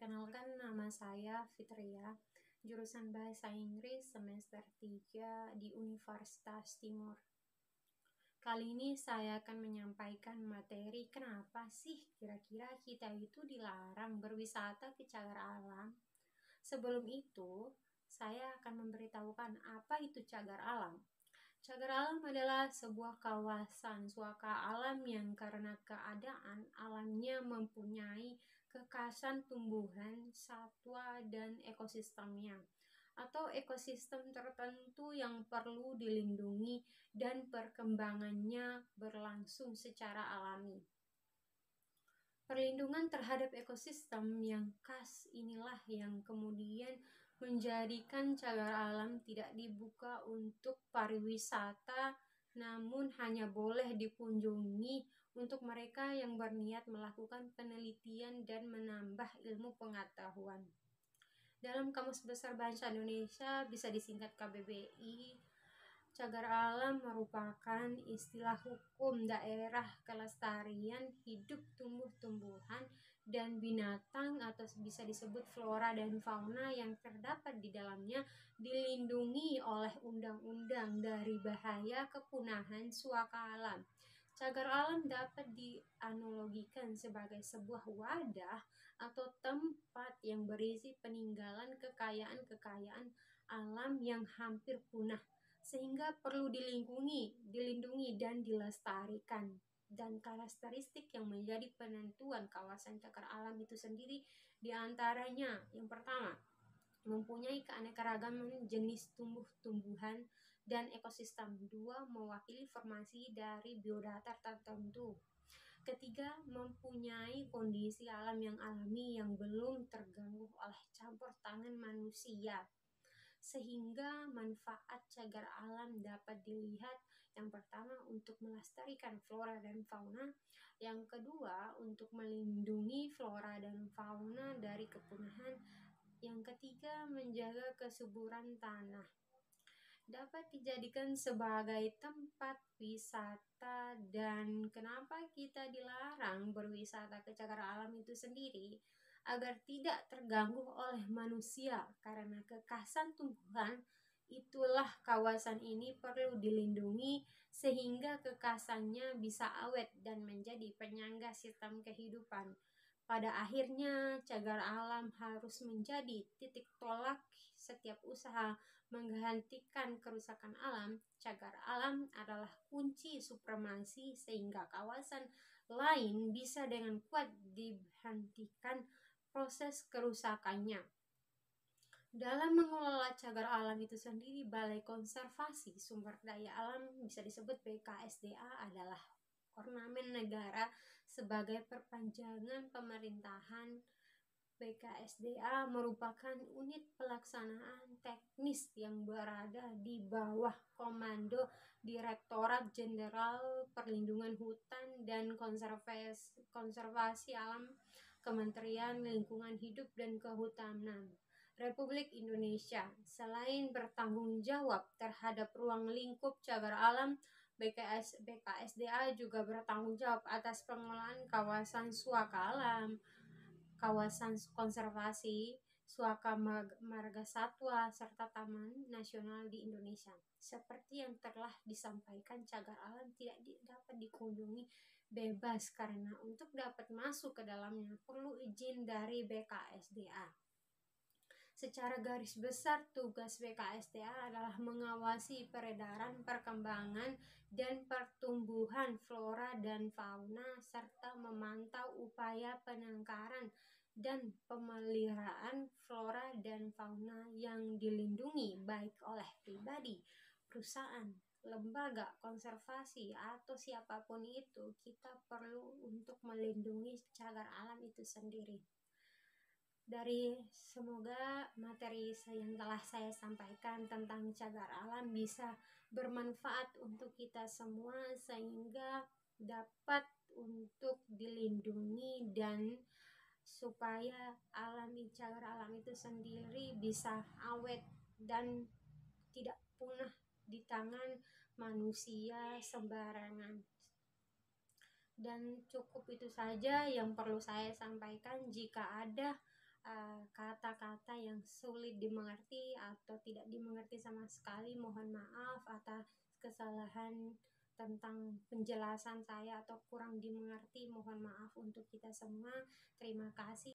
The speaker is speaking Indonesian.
Perkenalkan, nama saya Fitria, jurusan Bahasa Inggris semester 3 di Universitas Timur. Kali ini saya akan menyampaikan materi kenapa sih kira-kira kita itu dilarang berwisata ke cagar alam. Sebelum itu, saya akan memberitahukan apa itu cagar alam. Cagar alam adalah sebuah kawasan suaka alam yang karena keadaan alamnya mempunyai kekhasan tumbuhan, satwa, dan ekosistemnya, atau ekosistem tertentu yang perlu dilindungi dan perkembangannya berlangsung secara alami. Perlindungan terhadap ekosistem yang khas inilah yang kemudian menjadikan cagar alam tidak dibuka untuk pariwisata, namun hanya boleh dikunjungi untuk mereka yang berniat melakukan penelitian dan menambah ilmu pengetahuan. Dalam Kamus Besar Bahasa Indonesia bisa disingkat KBBI, cagar alam merupakan istilah hukum daerah kelestarian hidup tumbuh-tumbuhan dan binatang atau bisa disebut flora dan fauna yang terdapat di dalamnya dilindungi oleh undang-undang dari bahaya kepunahan suaka alam. Cagar alam dapat dianalogikan sebagai sebuah wadah atau tempat yang berisi peninggalan kekayaan-kekayaan alam yang hampir punah, sehingga perlu dilindungi dan dilestarikan. Dan karakteristik yang menjadi penentuan kawasan cagar alam itu sendiri diantaranya yang pertama, mempunyai keanekaragaman jenis tumbuh-tumbuhan dan ekosistem. Dua, mewakili formasi dari biodata tertentu. Ketiga, mempunyai kondisi alam yang alami yang belum terganggu oleh campur tangan manusia, sehingga manfaat cagar alam dapat dilihat yang pertama untuk melestarikan flora dan fauna, yang kedua untuk melindungi flora dan fauna dari kepunahan, yang ketiga menjaga kesuburan tanah. Dapat dijadikan sebagai tempat wisata. Dan kenapa kita dilarang berwisata ke cagar alam itu sendiri? Agar tidak terganggu oleh manusia, karena kekhasan tumbuhan itulah kawasan ini perlu dilindungi sehingga kekhasannya bisa awet dan menjadi penyangga sistem kehidupan. Pada akhirnya, cagar alam harus menjadi titik tolak setiap usaha menghentikan kerusakan alam. Cagar alam adalah kunci supremasi sehingga kawasan lain bisa dengan kuat dihentikan proses kerusakannya. Dalam mengelola cagar alam itu sendiri, Balai Konservasi Sumber Daya Alam bisa disebut BKSDA adalah ornamen negara sebagai perpanjangan pemerintahan. BKSDA merupakan unit pelaksanaan teknis yang berada di bawah komando Direktorat Jenderal Perlindungan Hutan dan Konservasi Alam, Kementerian Lingkungan Hidup dan Kehutanan Republik Indonesia. Selain bertanggung jawab terhadap ruang lingkup cagar alam, BKSDA juga bertanggung jawab atas pengelolaan kawasan suaka alam, kawasan konservasi, suaka marga satwa, serta taman nasional di Indonesia. Seperti yang telah disampaikan, cagar alam tidak dapat dikunjungi bebas karena untuk dapat masuk ke dalamnya perlu izin dari BKSDA. Secara garis besar, tugas BKSDA adalah mengawasi peredaran, perkembangan, dan pertumbuhan flora dan fauna, serta memantau upaya penangkaran dan pemeliharaan flora dan fauna yang dilindungi baik oleh pribadi, perusahaan, lembaga konservasi, atau siapapun itu. Kita perlu untuk melindungi cagar alam itu sendiri. Semoga materi yang telah saya sampaikan tentang cagar alam bisa bermanfaat untuk kita semua sehingga dapat untuk dilindungi dan supaya cagar alam itu sendiri bisa awet dan tidak punah di tangan manusia sembarangan. Dan cukup itu saja yang perlu saya sampaikan. Jika ada kata-kata yang sulit dimengerti atau tidak dimengerti sama sekali, mohon maaf. Atas kesalahan tentang penjelasan saya atau kurang dimengerti, mohon maaf untuk kita semua. Terima kasih.